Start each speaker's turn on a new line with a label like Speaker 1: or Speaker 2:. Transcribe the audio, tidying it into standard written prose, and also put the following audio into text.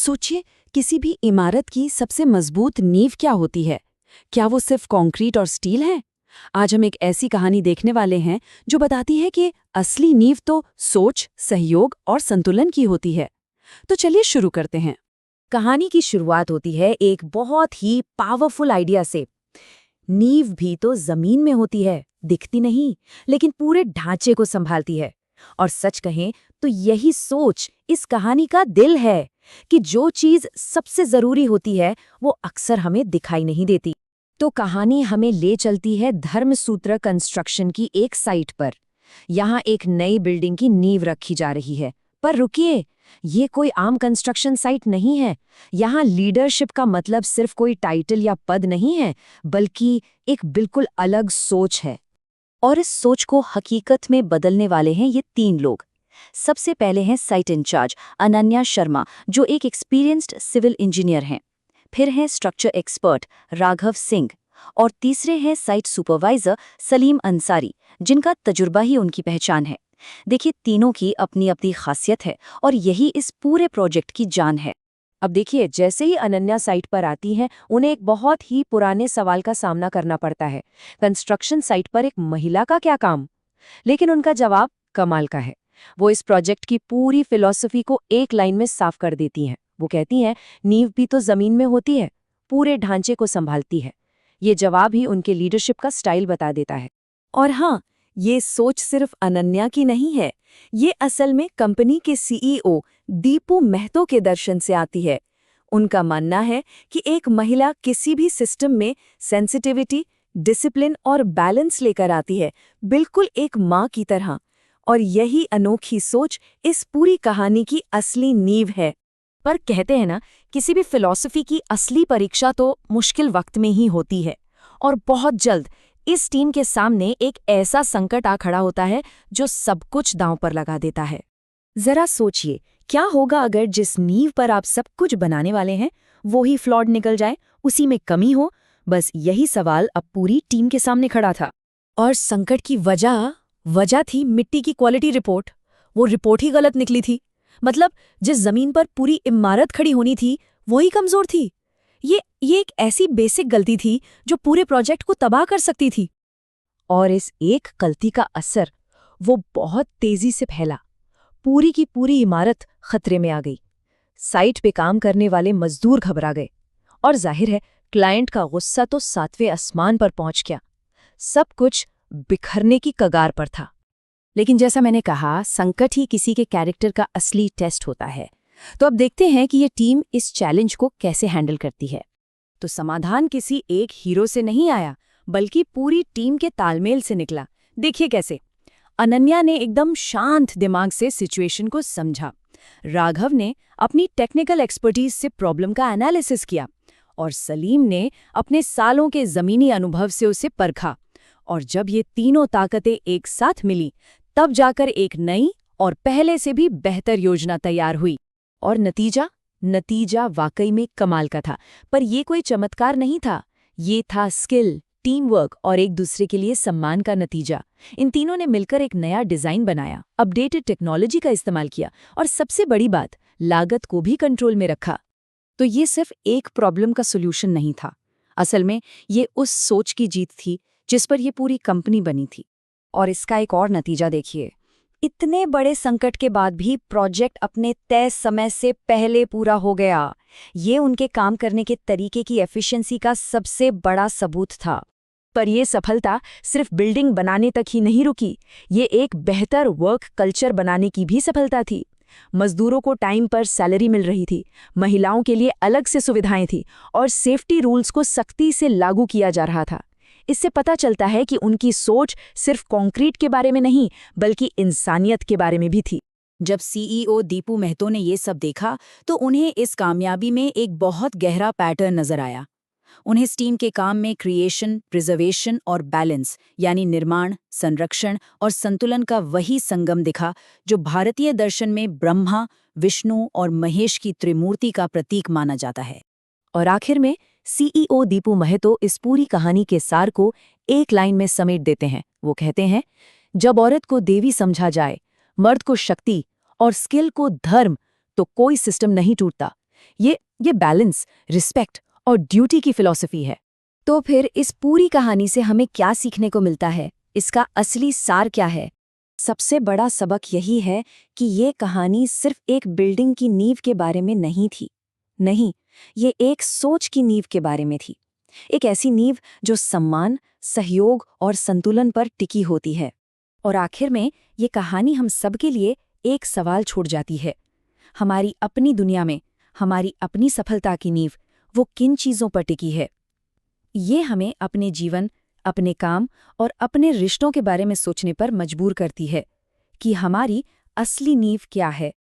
Speaker 1: सोचिए, किसी भी इमारत की सबसे मजबूत नींव क्या होती है? क्या वो सिर्फ कंक्रीट और स्टील है? आज हम एक ऐसी कहानी देखने वाले हैं जो बताती है कि असली नींव तो सोच, सहयोग और संतुलन की होती है। तो चलिए शुरू करते हैं।
Speaker 2: कहानी की शुरुआत होती है एक बहुत ही पावरफुल आइडिया से। नींव भी तो जमीन में होती है, दिखती नहीं, लेकिन पूरे ढांचे को संभालती है। और सच कहें तो यही सोच इस कहानी का दिल है कि जो चीज सबसे जरूरी होती है वो अक्सर हमें दिखाई नहीं देती। तो कहानी हमें ले चलती है धर्मसूत्र कंस्ट्रक्शन की एक साइट पर। यहाँ एक नई बिल्डिंग की नींव रखी जा रही है। पर रुकिए, ये कोई आम कंस्ट्रक्शन साइट नहीं है। यहाँ लीडरशिप का मतलब सिर्फ कोई टाइटल या पद नहीं है, बल्कि एक बिल्कुल अलग सोच है। और इस सोच को हकीकत में बदलने वाले हैं ये 3 लोग। सबसे पहले हैं साइट इंचार्ज अनन्या शर्मा, जो एक एक्सपीरियंस्ड सिविल इंजीनियर हैं। फिर हैं स्ट्रक्चर एक्सपर्ट राघव सिंह। और तीसरे हैं साइट सुपरवाइजर सलीम अंसारी, जिनका तजुर्बा ही उनकी पहचान है। देखिए, तीनों की अपनी अपनी खासियत है और यही इस पूरे प्रोजेक्ट की जान है। अब देखिए, जैसे ही अनन्या साइट पर आती हैं, उन्हें एक बहुत ही पुराने सवाल का सामना करना पड़ता है। कंस्ट्रक्शन साइट पर एक महिला का क्या काम? लेकिन उनका जवाब कमाल का है। वो इस प्रोजेक्ट की पूरी फिलॉसफी को एक लाइन में साफ कर देती हैं। वो कहती हैं, नींव भी तो जमीन में होती है, पूरे ढांचे को संभालती है। ये जवाब ही उनके लीडरशिप का स्टाइल बता देता है।
Speaker 1: और हाँ, ये सोच सिर्फ अनन्या की नहीं है। ये असल में कंपनी के सीईओ दीपू महतो के दर्शन से आती है। उनका मानना है कि एक महिला किसी भी सिस्टम में सेंसिटिविटी, डिसिप्लिन और बैलेंस लेकर आती है, बिल्कुल एक माँ की तरह। और यही अनोखी सोच इस पूरी कहानी की असली नींव है।
Speaker 2: पर कहते हैं ना, किसी भी फिलॉसफी की असली परीक्षा तो मुश्किल वक्त में ही होती है। और बहुत जल्द इस टीम के सामने एक ऐसा संकट आ खड़ा होता है जो सब कुछ दांव पर लगा देता है। जरा सोचिए, क्या होगा अगर जिस नींव पर आप सब कुछ बनाने वाले हैं वो ही फ्लॉड निकल जाए, उसी में कमी हो? बस यही सवाल अब पूरी टीम के सामने खड़ा था। और संकट की वजह थी मिट्टी की क्वालिटी रिपोर्ट। वो रिपोर्ट ही गलत निकली थी। मतलब जिस जमीन पर पूरी इमारत खड़ी होनी थी, वही कमजोर थी। ये एक ऐसी बेसिक गलती थी जो पूरे प्रोजेक्ट को तबाह कर सकती थी। और इस एक गलती का असर वो बहुत तेजी से फैला। पूरी की पूरी इमारत खतरे में आ गई। साइट पे काम करने वाले मजदूर घबरा गए। और जाहिर है, क्लाइंट का गुस्सा तो 7वें आसमान पर पहुंच गया। सब कुछ बिखरने की कगार पर था। लेकिन जैसा मैंने कहा, संकट ही किसी के कैरेक्टर का असली टेस्ट होता है। तो अब देखते हैं कि ये टीम इस चैलेंज को कैसे हैंडल करती है। तो समाधान किसी एक हीरो से नहीं आया, बल्कि पूरी टीम के तालमेल से निकला। देखिए कैसे। अनन्या ने एकदम शांत दिमाग से सिचुएशन को समझा। राघव ने अपनी टेक्निकल एक्सपर्टीज से प्रॉब्लम का एनालिसिस किया। और सलीम ने अपने सालों के जमीनी अनुभव से उसे परखा। और जब ये तीनों ताकतें एक साथ मिली, तब जाकर एक नई और पहले से भी बेहतर योजना तैयार हुई। और नतीजा वाकई में कमाल का था। पर ये कोई चमत्कार नहीं था। ये था स्किल, टीम वर्क और एक दूसरे के लिए सम्मान का नतीजा। इन तीनों ने मिलकर एक नया डिजाइन बनाया, अपडेटेड टेक्नोलॉजी का इस्तेमाल किया और सबसे बड़ी बात, लागत को भी कंट्रोल में रखा। तो ये सिर्फ एक प्रॉब्लम का सोल्यूशन नहीं था। असल में ये उस सोच की जीत थी जिस पर ये पूरी कंपनी बनी थी। और इसका एक और नतीजा देखिए। इतने बड़े संकट के बाद भी प्रोजेक्ट अपने तय समय से पहले पूरा हो गया। ये उनके काम करने के तरीके की एफिशिएंसी का सबसे बड़ा सबूत था। पर यह सफलता सिर्फ बिल्डिंग बनाने तक ही नहीं रुकी। ये एक बेहतर वर्क कल्चर बनाने की भी सफलता थी। मजदूरों को टाइम पर सैलरी मिल रही थी, महिलाओं के लिए अलग से सुविधाएं थी और सेफ्टी रूल्स को सख्ती से लागू किया जा रहा था। इससे पता चलता है कि उनकी सोच सिर्फ कंक्रीट के बारे में नहीं, बल्कि इंसानियत के बारे में भी थी। जब सीईओ दीपू महतो ने ये सब देखा, तो उन्हें इस कामयाबी में एक बहुत गहरा पैटर्न नजर आया। उन्हें इस टीम के काम में क्रिएशन, प्रिजर्वेशन और बैलेंस, यानी निर्माण, संरक्षण और संतुलन का वही संगम दिखा जो भारतीय दर्शन में ब्रह्मा, विष्णु और महेश की त्रिमूर्ति का प्रतीक माना जाता है। और आखिर में सीईओ दीपू महतो इस पूरी कहानी के सार को एक लाइन में समेट देते हैं। वो कहते हैं, जब औरत को देवी समझा जाए, मर्द को शक्ति और स्किल को धर्म, तो कोई सिस्टम नहीं टूटता। ये बैलेंस, रिस्पेक्ट और ड्यूटी की फिलॉसफी है।
Speaker 1: तो फिर इस पूरी कहानी से हमें क्या सीखने को मिलता है? इसका असली सार क्या है? सबसे बड़ा सबक यही है कि ये कहानी सिर्फ एक बिल्डिंग की नींव के बारे में नहीं थी। नहीं, ये एक सोच की नींव के बारे में थी। एक ऐसी नींव जो सम्मान, सहयोग और संतुलन पर टिकी होती है। और आखिर में ये कहानी हम सबके लिए एक सवाल छोड़ जाती है। हमारी अपनी दुनिया में हमारी अपनी सफलता की नींव वो किन चीज़ों पर टिकी है? ये हमें अपने जीवन, अपने काम और अपने रिश्तों के बारे में सोचने पर मजबूर करती है कि हमारी असली नींव क्या है।